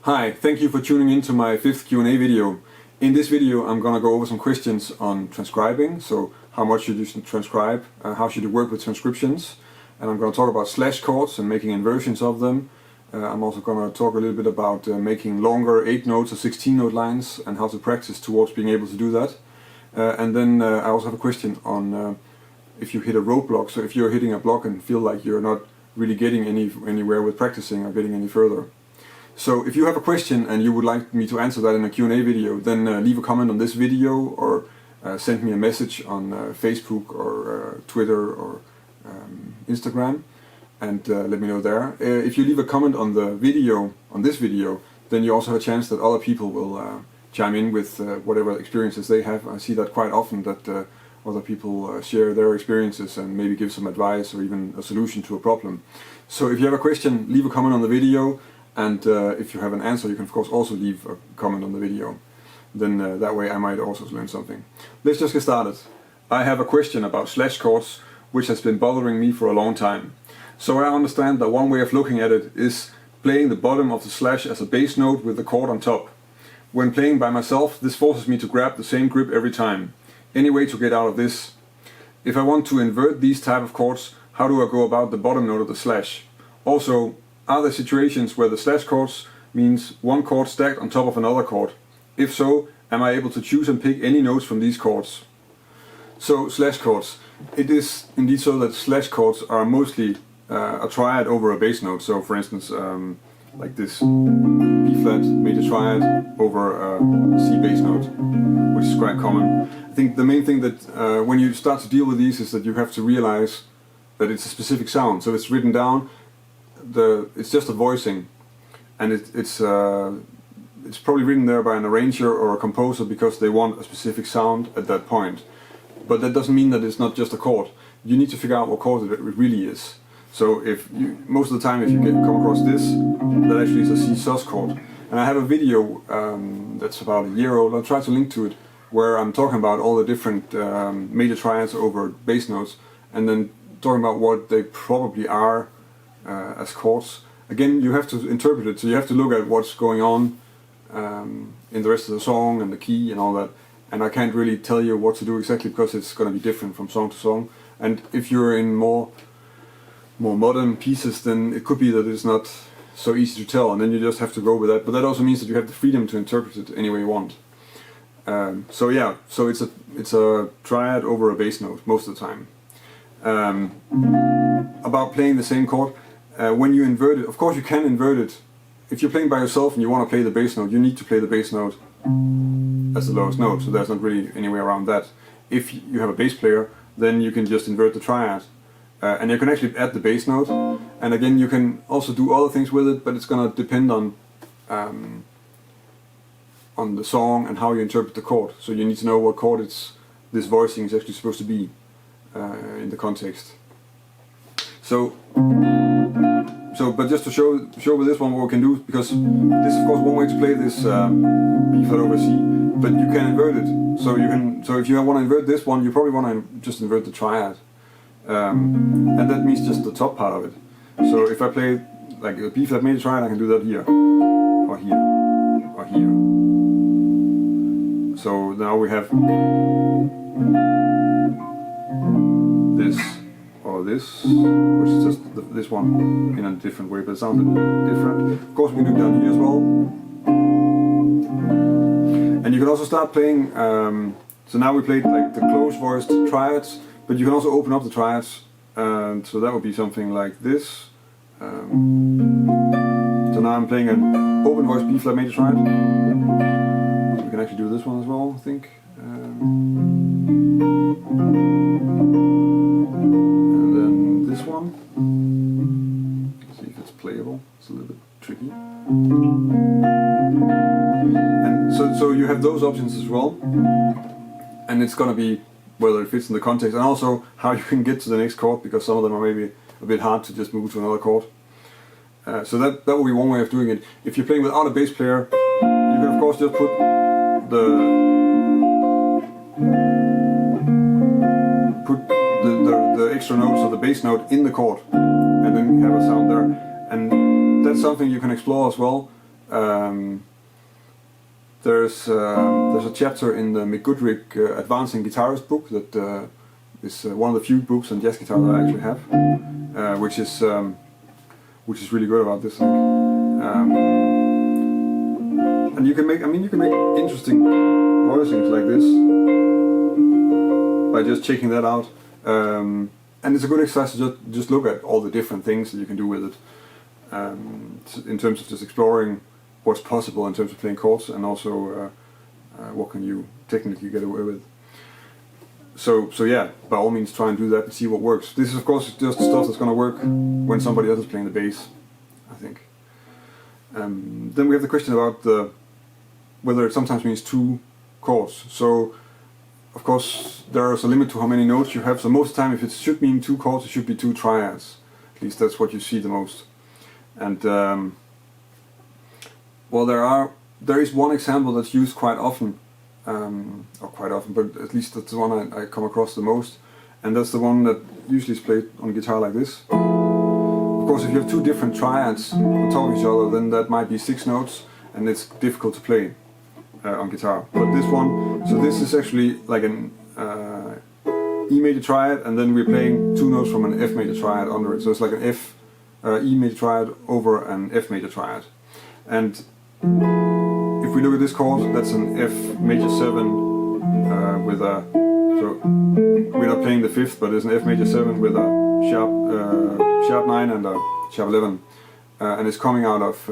Hi, thank you for tuning in to my 5th Q&A video. In this video I'm gonna go over some questions on transcribing, so how much should you transcribe, how should you work with transcriptions, and I'm gonna talk about slash chords and making inversions of them. I'm also gonna talk a little bit about making longer 8 notes or 16 note lines and how to practice towards being able to do that. And then I also have a question on if you hit a roadblock, so if you're hitting a block and feel like you're not really getting anywhere with practicing or getting any further. So if you have a question and you would like me to answer that in a Q&A video, then leave a comment on this video or send me a message on Facebook or Twitter or Instagram and let me know there. If you leave a comment on the video, on this video, then you also have a chance that other people will chime in with whatever experiences they have. I see that quite often, that other people share their experiences and maybe give some advice or even a solution to a problem. So if you have a question, leave a comment on the video. And if you have an answer, you can of course also leave a comment on the video. Then that way I might also learn something. Let's just get started. I have a question about slash chords, which has been bothering me for a long time. So I understand that one way of looking at it is playing the bottom of the slash as a bass note with the chord on top. When playing by myself, this forces me to grab the same grip every time. Any way to get out of this? If I want to invert these type of chords, how do I go about the bottom note of the slash? Also, are there situations where the slash chords means one chord stacked on top of another chord? If so, am I able to choose and pick any notes from these chords? So, slash chords. It is indeed so that slash chords are mostly a triad over a bass note. So for instance, like this B flat major triad over a C bass note, which is quite common. I think the main thing that when you start to deal with these is that you have to realize that it's a specific sound. So it's written down. It's just a voicing, and it's probably written there by an arranger or a composer because they want a specific sound at that point. But that doesn't mean that it's not just a chord. You need to figure out what chord it really is. So if you, most of the time if you come across this, that actually is a C sus chord. And I have a video that's about a year old, I'll try to link to it, where I'm talking about all the different major triads over bass notes, and then talking about what they probably are as chords. Again, you have to interpret it, so you have to look at what's going on in the rest of the song and the key and all that. And I can't really tell you what to do exactly because it's going to be different from song to song. And if you're in more modern pieces, then it could be that it's not so easy to tell, and then you just have to go with that. But that also means that you have the freedom to interpret it any way you want. So yeah, so it's a triad over a bass note most of the time. About playing the same chord. When you invert it, of course you can invert it. If you're playing by yourself and you want to play the bass note, you need to play the bass note as the lowest note, so there's not really any way around that. If you have a bass player, then you can just invert the triad. And you can actually add the bass note, and again you can also do other things with it, but it's going to depend on the song and how you interpret the chord. So you need to know what chord this voicing is actually supposed to be in the context. But just to show with this one what we can do, because this is of course one way to play this B flat over C, but you can invert it. So if you want to invert this one, you probably want to just invert the triad, and that means just the top part of it. So if I play like a B flat major triad, I can do that here, or here, or here. So now we have this. Or this, which is just this one in a different way, but it sounds a bit different. Of course we can do down here as well. And you can also start playing, so now we played like the close voiced triads, but you can also open up the triads, so that would be something like this. So now I'm playing an open voiced B flat major triad. We can actually do this one as well, I think. Let's see if it's playable. It's a little bit tricky. And so you have those options as well, and it's gonna be whether it fits in the context and also how you can get to the next chord, because some of them are maybe a bit hard to just move to another chord. So that will be one way of doing it. If you're playing without a bass player, you can of course just put the extra notes of the bass note in the chord and then have a sound there. And that's something you can explore as well. There's a chapter in the McGoodrick Advancing Guitarist book that is one of the few books on jazz guitar that I actually have, which is really good about this thing. And you can make interesting voicings like this by just checking that out. And it's a good exercise to just look at all the different things that you can do with it, in terms of just exploring what's possible in terms of playing chords, and also what can you technically get away with. So yeah, by all means try and do that and see what works. This is of course just stuff that's going to work when somebody else is playing the bass, I think. Then we have the question about whether it sometimes means 2 chords. So of course there is a limit to how many notes you have, so most of the time if it should mean 2 chords, it should be 2 triads. At least that's what you see the most. And well, there is one example that's used quite often, but at least that's the one I come across the most, and that's the one that usually is played on a guitar like this. Of course, if you have 2 different triads on top of each other, then that might be 6 notes, and it's difficult to play on guitar. But this one, so this is actually like an E major triad, and then we're playing 2 notes from an F major triad under it. So it's like an E major triad over an F major triad. And if we look at this chord, that's an F major 7 with a, so we're not playing the 5th, but it's an F major 7 with a sharp 9 and a sharp 11, and it's coming out of,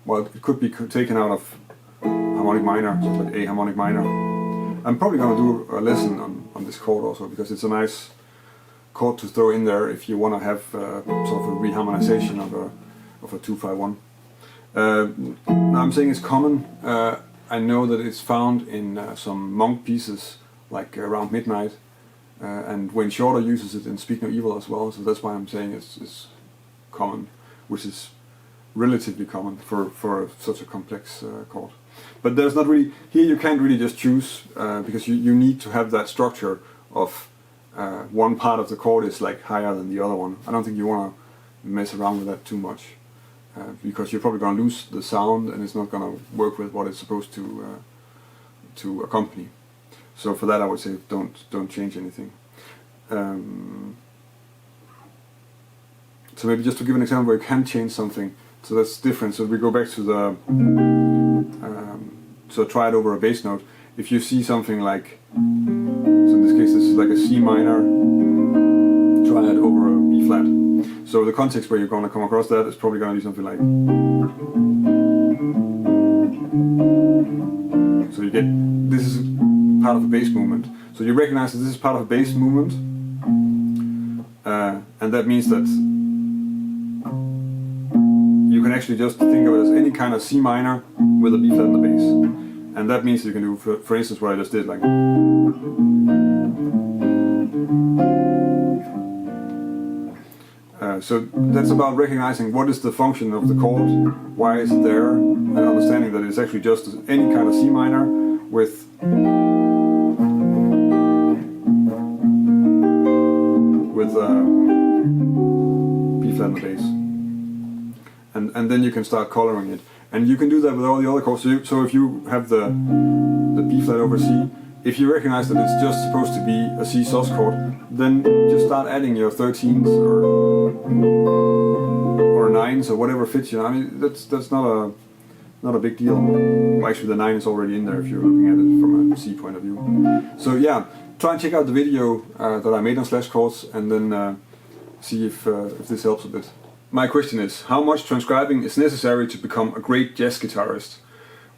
well, it could be taken out of harmonic minor, so like A harmonic minor. I'm probably going to do a lesson on this chord also, because it's a nice chord to throw in there if you want to have sort of a reharmonization of a 2-5-1. Now I'm saying it's common. I know that it's found in some monk pieces, like Around Midnight, and Wayne Shorter uses it in Speak No Evil as well, so that's why I'm saying it's common, which is relatively common for such a complex chord. But there's not really, here you can't really just choose, because you need to have that structure of one part of the chord is like higher than the other one. I don't think you want to mess around with that too much, because you're probably going to lose the sound and it's not going to work with what it's supposed to accompany. So for that I would say don't change anything. So maybe just to give an example where you can change something, so that's different. So we go back to the so try it over a bass note. If you see something like, so in this case this is like a C minor triad over a B flat. So the context where you're going to come across that is probably going to be something like, so you get, this is part of a bass movement. So you recognize that this is part of a bass movement, and that means that you can actually just think of it as any kind of C minor with a B flat on the bass. And that means you can do, for instance, what I just did, like, so that's about recognizing what is the function of the chord, why is it there, and understanding that it's actually just any kind of C minor with B flat on the bass. And then you can start coloring it. And you can do that with all the other chords. So if you have the B flat over C, if you recognize that it's just supposed to be a C sus chord, then just start adding your 13s or 9s or whatever fits you. I mean, that's not a big deal. Well, actually the 9 is already in there if you're looking at it from a C point of view. So yeah, try and check out the video that I made on slash chords, and then see if this helps a bit. My question is, how much transcribing is necessary to become a great jazz guitarist?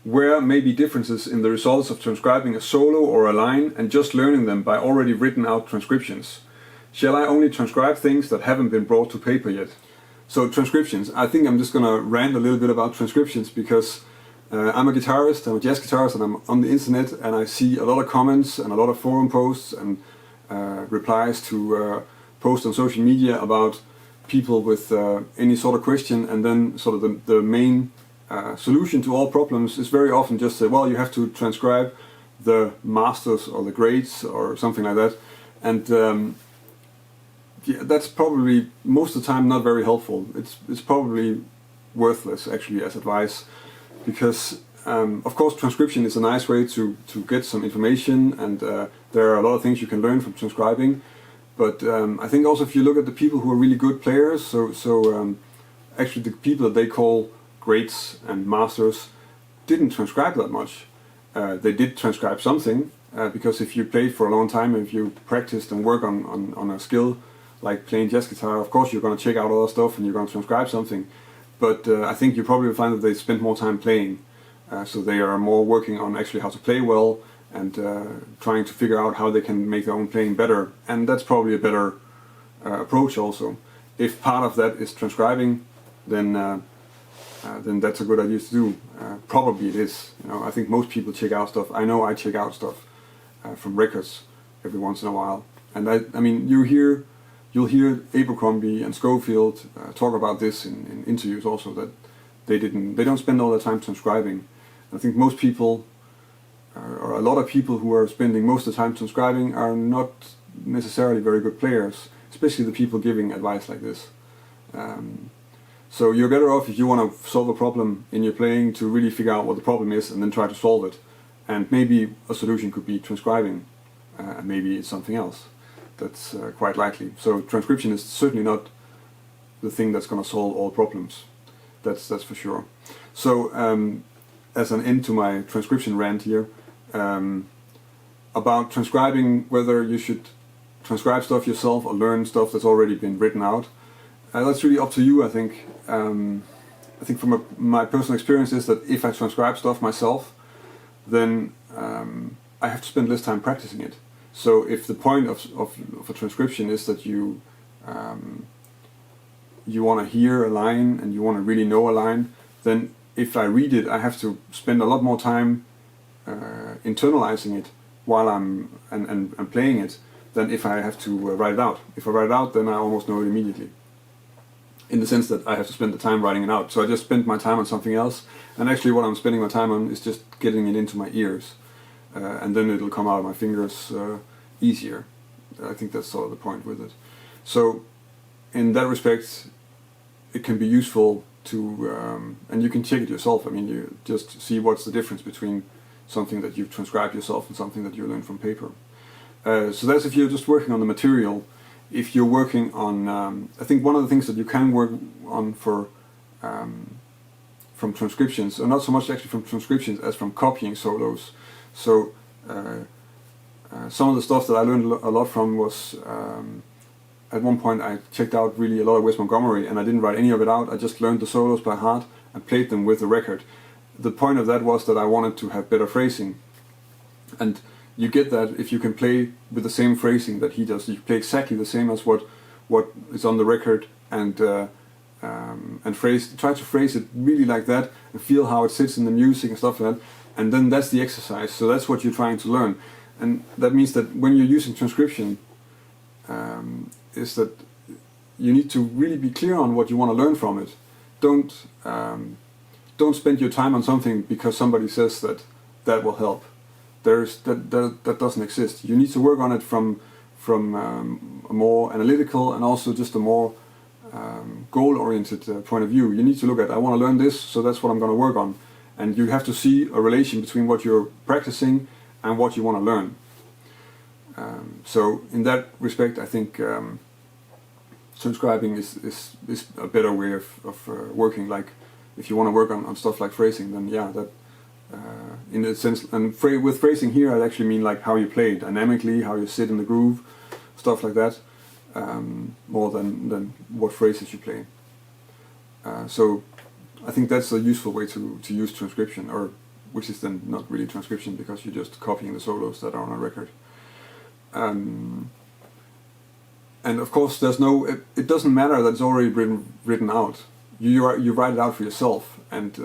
Where may be differences in the results of transcribing a solo or a line and just learning them by already written out transcriptions? Shall I only transcribe things that haven't been brought to paper yet? So transcriptions, I think I'm just gonna rant a little bit about transcriptions, because I'm a guitarist, I'm a jazz guitarist, and I'm on the internet, and I see a lot of comments and a lot of forum posts and replies to posts on social media about people with any sort of question, and then sort of the main solution to all problems is very often just say, well, you have to transcribe the masters or the greats or something like that, and yeah, that's probably most of the time not very helpful. It's probably worthless actually as advice, because of course transcription is a nice way to get some information, and there are a lot of things you can learn from transcribing. But I think also if you look at the people who are really good players, so actually the people that they call greats and masters didn't transcribe that much. They did transcribe something, because if you played for a long time, if you practiced and work on a skill like playing jazz guitar, of course you're going to check out other stuff and you're going to transcribe something. But I think you probably will find that they spend more time playing. So they are more working on actually how to play well, and trying to figure out how they can make their own playing better. And that's probably a better approach also. If part of that is transcribing, then that's a good idea to do. Probably it is. You know, I think most people check out stuff. I know I check out stuff from records every once in a while. And I mean, you'll hear Abercrombie and Schofield talk about this in interviews also, that they don't spend all their time transcribing. I think most people, or a lot of people who are spending most of the time transcribing, are not necessarily very good players, especially the people giving advice like this. So you're better off, if you want to solve a problem in your playing, to really figure out what the problem is and then try to solve it. And maybe a solution could be transcribing, and maybe it's something else. That's quite likely. So transcription is certainly not the thing that's going to solve all problems. That's for sure. So as an end to my transcription rant here, about transcribing, whether you should transcribe stuff yourself or learn stuff that's already been written out, that's really up to you, I think. I think from my personal experience is that if I transcribe stuff myself, then I have to spend less time practicing it. So if the point of a transcription is that you want to hear a line and you want to really know a line, then if I read it, I have to spend a lot more time internalizing it while I'm playing it than if I have to write it out. If I write it out, then I almost know it immediately, in the sense that I have to spend the time writing it out. So I just spend my time on something else, and actually what I'm spending my time on is just getting it into my ears, and then it'll come out of my fingers easier. I think that's sort of the point with it. So in that respect, it can be useful to, and you can check it yourself. I mean, you just see what's the difference between something that you've transcribed yourself and something that you learn from paper. So that's if you're just working on the material. If you're working on, I think one of the things that you can work on for from transcriptions, or not so much actually from transcriptions as from copying solos. So some of the stuff that I learned a lot from was, at one point I checked out really a lot of Wes Montgomery, and I didn't write any of it out. I just learned the solos by heart and played them with the record. The point of that was that I wanted to have better phrasing, and you get that if you can play with the same phrasing that he does. You play exactly the same as what is on the record, and try to phrase it really like that, and feel how it sits in the music and stuff like that. And then that's the exercise. So that's what you're trying to learn, and that means that when you're using transcription, is that you need to really be clear on what you want to learn from it. Don't spend your time on something because somebody says that will help. That doesn't exist. You need to work on it from a more analytical and also just a more goal-oriented point of view. You need to look at, I want to learn this, so that's what I'm going to work on. And you have to see a relation between what you're practicing and what you want to learn. So in that respect, I think transcribing is a better way of working. Like if you want to work on stuff like phrasing, then yeah, that in a sense, and with phrasing here I actually mean like how you play dynamically, how you sit in the groove, stuff like that, more than what phrases you play. So I think that's a useful way to use transcription, or which is then not really transcription because you're just copying the solos that are on a record. And of course there's it doesn't matter that it's already been written out. You write it out for yourself, and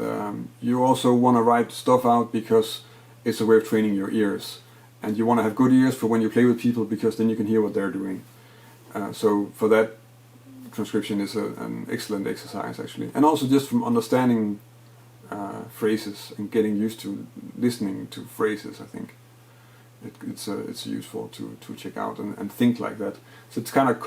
you also want to write stuff out because it's a way of training your ears, and you want to have good ears for when you play with people, because then you can hear what they're doing. So for that, transcription is an excellent exercise actually, and also just from understanding phrases and getting used to listening to phrases. I think it's useful to check out and think like that. So it's kind of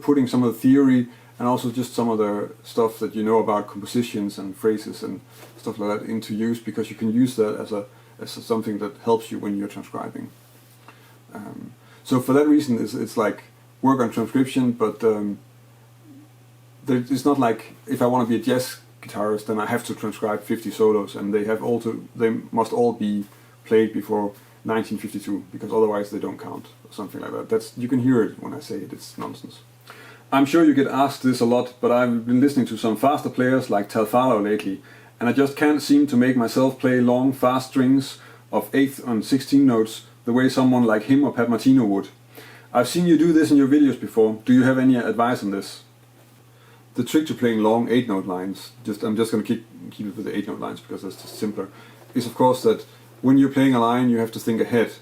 putting some of the theory and also just some of the stuff that you know about compositions and phrases and stuff like that into use, because you can use that as something that helps you when you're transcribing. So for that reason, it's like work on transcription, but it's not like if I want to be a jazz guitarist, then I have to transcribe 50 solos, and they must all be played before 1952, because otherwise they don't count, or something like that. You can hear it when I say it, it's nonsense. I'm sure you get asked this a lot, but I've been listening to some faster players like Farlow lately, and I just can't seem to make myself play long, fast strings of 8th and 16 notes the way someone like him or Pat Martino would. I've seen you do this in your videos before. Do you have any advice on this? The trick to playing long 8-note lines, I'm just going to keep it with the 8-note lines because that's just simpler, is of course that when you're playing a line you have to think ahead.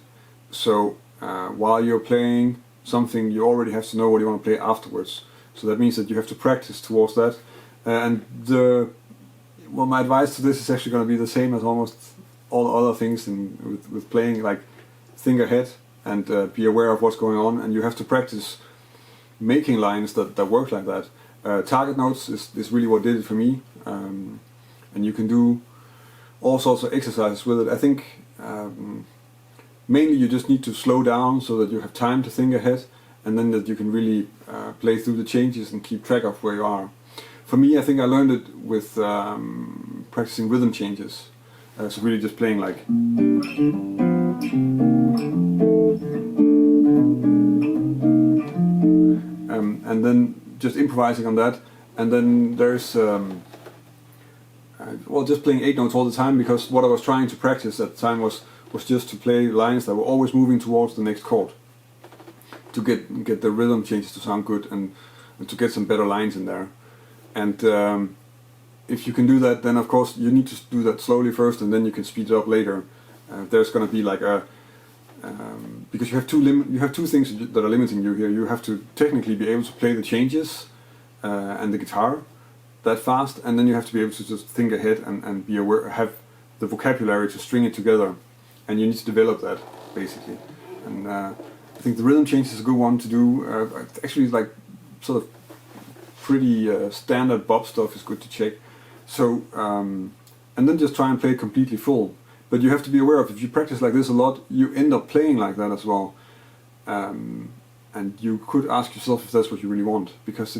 So while you're playing something, you already have to know what you want to play afterwards. So that means that you have to practice towards that. My advice to this is actually going to be the same as almost all other things with playing, like think ahead and be aware of what's going on, and you have to practice making lines that work like that. Target notes is really what did it for me, and you can do all sorts of exercises with it. I think mainly you just need to slow down so that you have time to think ahead, and then that you can really play through the changes and keep track of where you are. For me, I think I learned it with practicing rhythm changes. So really just playing like, and then just improvising on that. And then there's just playing 8 notes all the time, because what I was trying to practice at the time was just to play lines that were always moving towards the next chord, to get the rhythm changes to sound good and to get some better lines in there. And if you can do that, then of course you need to do that slowly first, and then you can speed it up later. There's going to be like because you have two things that are limiting you here. You have to technically be able to play the changes and the guitar that fast, and then you have to be able to just think ahead and be aware, have the vocabulary to string it together, and you need to develop that basically. And I think the rhythm change is a good one to do. Actually, like sort of pretty standard bop stuff is good to check. So and then just try and play it completely full. But you have to be aware of, if you practice like this a lot, you end up playing like that as well. And you could ask yourself if that's what you really want, because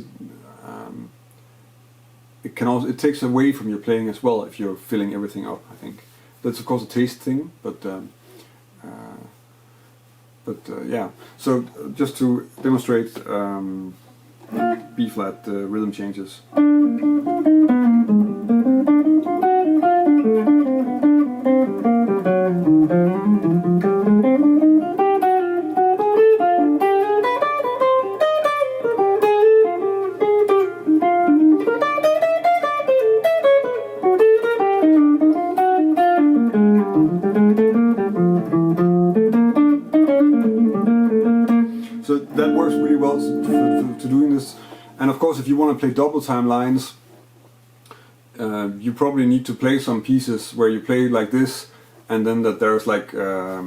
it takes away from your playing as well if you're filling everything up. I think that's of course a taste thing, but yeah. So just to demonstrate B flat rhythm changes. So that works really well to doing this. And of course, if you want to play double time lines, you probably need to play some pieces where you play like this, and then that there's like a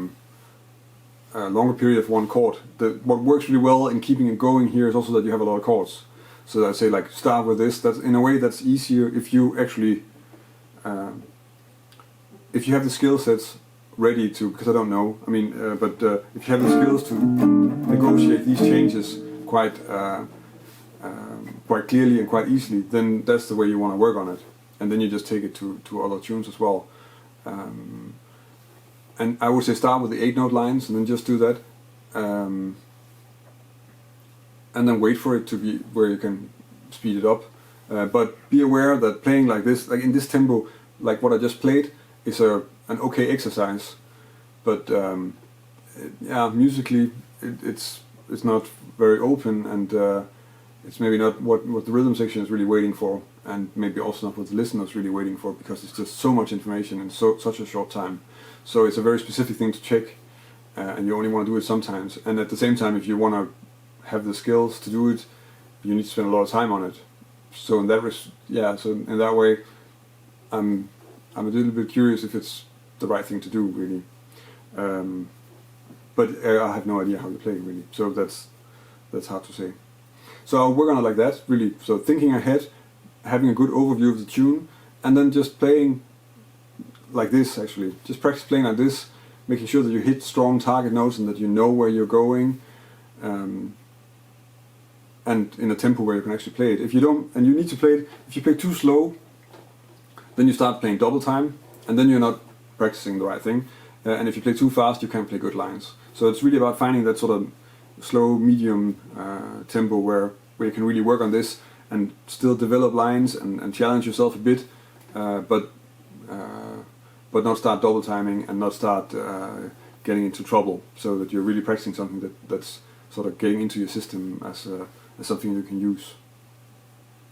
longer period of one chord. What works really well in keeping it going here is also that you have a lot of chords. So I'd say like start with this. That's in a way that's easier if you actually if you have the skill sets ready to, because I don't know, I mean, but if you have the skills to negotiate these changes quite clearly and quite easily, then that's the way you want to work on it, and then you just take it to other tunes as well. And I would say start with the 8-note lines and then just do that, and then wait for it to be where you can speed it up. But be aware that playing like this, like in this tempo, like what I just played, is an okay exercise, but yeah, musically it's not very open, and it's maybe not what the rhythm section is really waiting for, and maybe also not what the listener is really waiting for, because it's just so much information in such a short time. So it's a very specific thing to check, and you only want to do it sometimes. And at the same time, if you want to have the skills to do it, you need to spend a lot of time on it. So in that way, I'm a little bit curious if it's the right thing to do, really. But I have no idea how you play, really. So that's hard to say. So I'll work on it like that, really. So thinking ahead, having a good overview of the tune, and then just playing like this actually. Just practice playing like this, making sure that you hit strong target notes and that you know where you're going, and in a tempo where you can actually play it. If you don't, and you need to play it, if you play too slow, then you start playing double time, and then you're not practicing the right thing. And if you play too fast, you can't play good lines. So it's really about finding that sort of slow, medium tempo where you can really work on this and still develop lines and challenge yourself a bit, but not start double timing and not start getting into trouble, so that you're really practicing something that's sort of getting into your system as something you can use.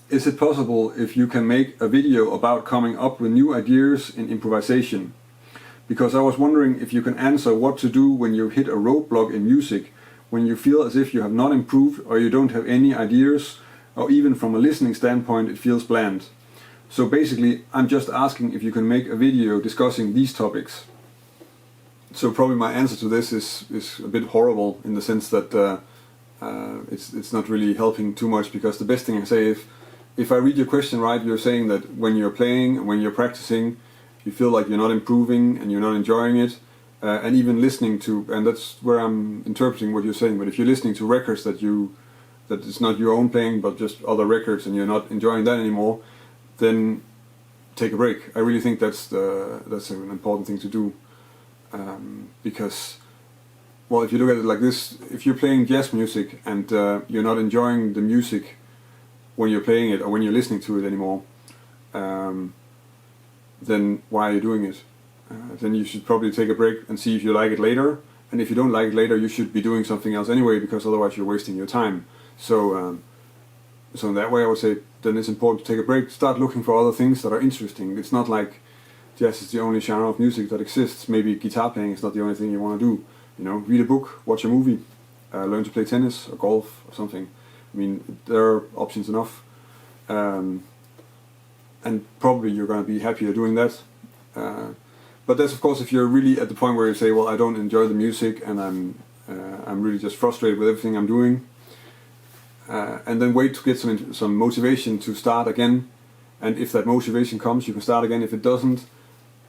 Is it possible if you can make a video about coming up with new ideas in improvisation? Because I was wondering if you can answer what to do when you hit a roadblock in music, when you feel as if you have not improved or you don't have any ideas, or even from a listening standpoint it feels bland. So basically I'm just asking if you can make a video discussing these topics. So probably my answer to this is a bit horrible, in the sense that it's not really helping too much, because the best thing I say, if I read your question right, you're saying that when you're playing and when you're practicing, you feel like you're not improving and you're not enjoying it, and even listening to, and that's where I'm interpreting what you're saying, but if you're listening to records that it's not your own playing but just other records and you're not enjoying that anymore, then take a break. I really think that's an important thing to do, because, well, if you look at it like this, if you're playing jazz music and you're not enjoying the music when you're playing it or when you're listening to it anymore, then why are you doing it? Then you should probably take a break and see if you like it later, and if you don't like it later, you should be doing something else anyway, because otherwise you're wasting your time. So in that way I would say then it's important to take a break, start looking for other things that are interesting. It's not like jazz is the only genre of music that exists. Maybe guitar playing is not the only thing you want to do. You know, read a book, watch a movie, learn to play tennis or golf or something. I mean, there are options enough, and probably you're going to be happier doing that. But that's of course if you're really at the point where you say, well, I don't enjoy the music and I'm really just frustrated with everything I'm doing, and then wait to get some motivation to start again. And if that motivation comes, you can start again. If it doesn't,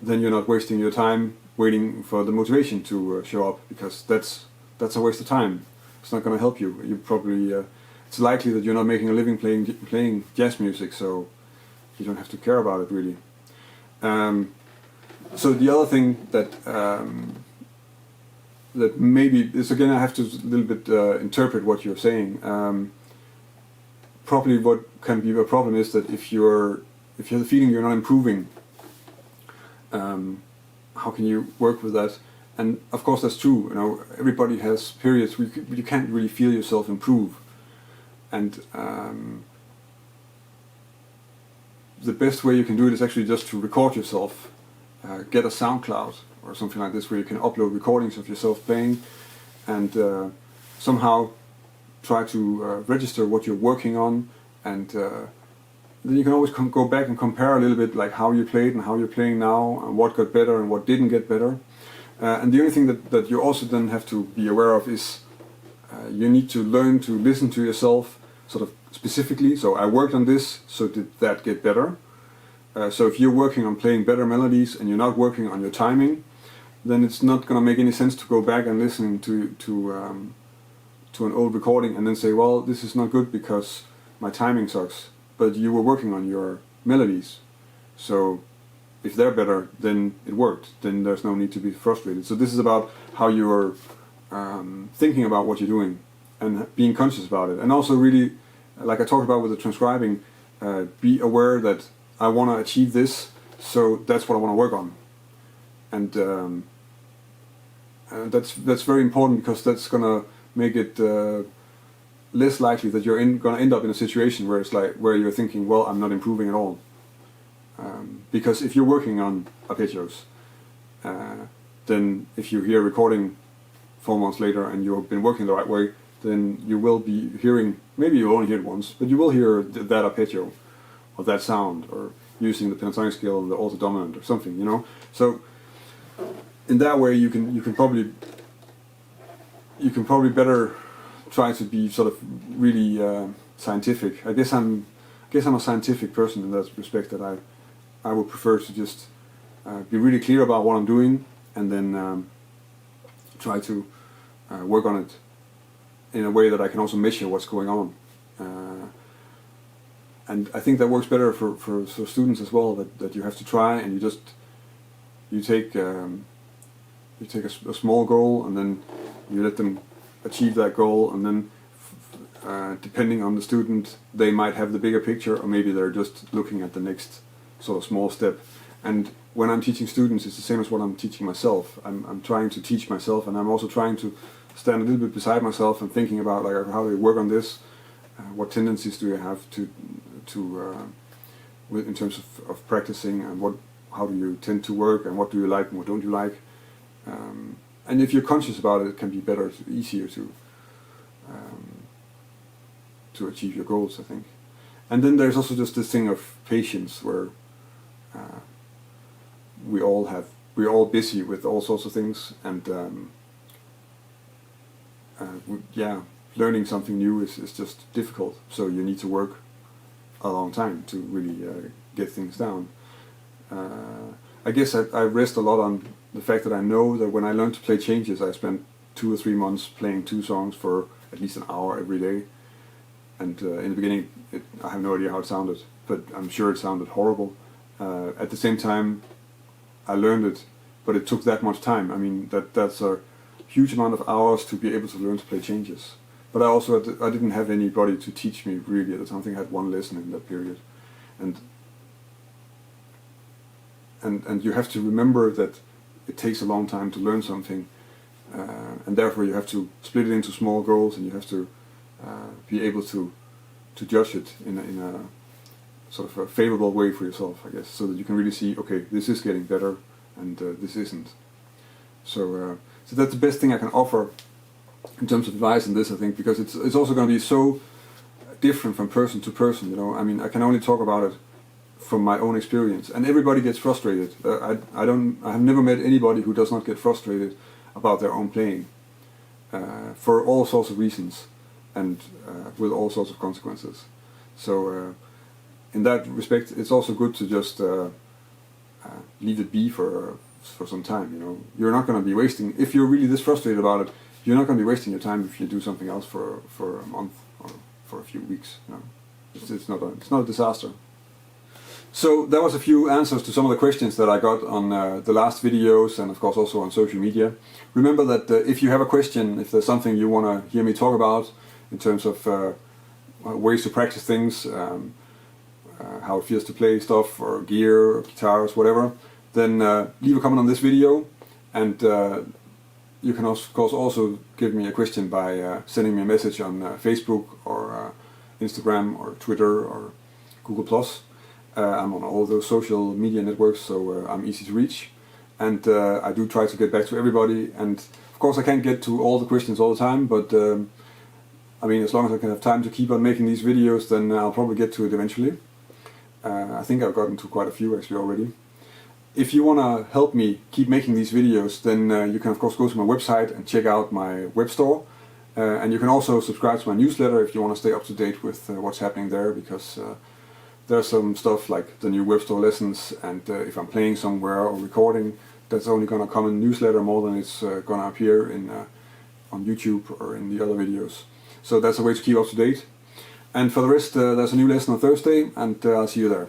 then you're not wasting your time waiting for the motivation to show up, because that's a waste of time. It's not going to help you. You probably it's likely that you're not making a living playing jazz music, so you don't have to care about it really. So the other thing that that maybe is, again, I have to a little bit interpret what you're saying. Probably what can be a problem is that if you have the feeling you're not improving, how can you work with that? And of course that's true. You know, everybody has periods where you can't really feel yourself improve, and the best way you can do it is actually just to record yourself. Get a SoundCloud or something like this where you can upload recordings of yourself playing, and somehow try to register what you're working on, and then you can always go back and compare a little bit, like how you played and how you're playing now, and what got better and what didn't get better. And the only thing that you also then have to be aware of is you need to learn to listen to yourself sort of specifically. So I worked on this, so did that get better? So if you're working on playing better melodies and you're not working on your timing, then it's not going to make any sense to go back and listen to an old recording and then say, well, this is not good because my timing sucks. But you were working on your melodies, so if they're better, then it worked. Then there's no need to be frustrated. So this is about how you're thinking about what you're doing and being conscious about it. And also really, like I talked about with the transcribing, be aware that I want to achieve this, so that's what I want to work on. And that's very important, because that's going to make it less likely that you're going to end up in a situation where it's like where you're thinking, well, I'm not improving at all. Because if you're working on arpeggios, then if you hear a recording 4 months later and you've been working the right way, then you will be hearing, maybe you only hear it once, but you will hear that arpeggio or that sound, or using the pentatonic scale and the alto dominant or something, you know. So in that way you can probably better try to be sort of really scientific. I guess I'm a scientific person in that respect, that I would prefer to just be really clear about what I'm doing, and then try to work on it in a way that I can also measure what's going on. And I think that works better for students as well, that you have to try, and you take a small goal, and then you let them achieve that goal, and then depending on the student, they might have the bigger picture, or maybe they're just looking at the next sort of small step. And when I'm teaching students, it's the same as what I'm teaching myself. I'm trying to teach myself, and I'm also trying to stand a little bit beside myself and thinking about, like, how do you work on this, what tendencies do you have in terms of practicing, and how do you tend to work, and what do you like and what don't you like. And if you're conscious about it, it can be better, easier to achieve your goals, I think. And then there's also just this thing of patience, where we're all busy with all sorts of things, and learning something new is just difficult. So you need to work a long time to really get things down. I guess I rest a lot on the fact that I know that when I learned to play changes, I spent 2 or 3 months playing 2 songs for at least an hour every day. And in the beginning, I have no idea how it sounded, but I'm sure it sounded horrible. At the same time, I learned it, but it took that much time. I mean, that's a huge amount of hours to be able to learn to play changes. But I didn't have anybody to teach me really at the time. I think I had 1 lesson in that period. And you have to remember that it takes a long time to learn something, and therefore you have to split it into small goals, and you have to be able to judge it in a sort of a favorable way for yourself, I guess, so that you can really see, okay, this is getting better, and this isn't. So that's the best thing I can offer in terms of advice in this, I think, because it's also going to be so different from person to person. You know, I mean, I can only talk about it from my own experience, and everybody gets frustrated. I have never met anybody who does not get frustrated about their own playing, for all sorts of reasons, and with all sorts of consequences. So in that respect, it's also good to just leave it be for some time. You know, you're not going to be wasting, if you're really this frustrated about it, you're not going to be wasting your time if you do something else for a month or for a few weeks. You know, it's not a disaster. So that was a few answers to some of the questions that I got on the last videos, and of course also on social media. Remember that if you have a question, if there's something you want to hear me talk about in terms of ways to practice things, how it feels to play stuff, or gear, or guitars, whatever, then leave a comment on this video, and you can of course also give me a question by sending me a message on Facebook, or Instagram, or Twitter, or Google+. I'm on all those social media networks, so I'm easy to reach, and I do try to get back to everybody. And of course I can't get to all the questions all the time, but I mean, as long as I can have time to keep on making these videos, then I'll probably get to it eventually. I think I've gotten to quite a few actually already. If you want to help me keep making these videos, then you can of course go to my website and check out my web store, and you can also subscribe to my newsletter if you want to stay up to date with what's happening there, because there's some stuff like the new web store lessons, and if I'm playing somewhere or recording, that's only going to come in newsletter more than it's going to appear in on YouTube or in the other videos. So that's a way to keep up to date. And for the rest, there's a new lesson on Thursday, and I'll see you there.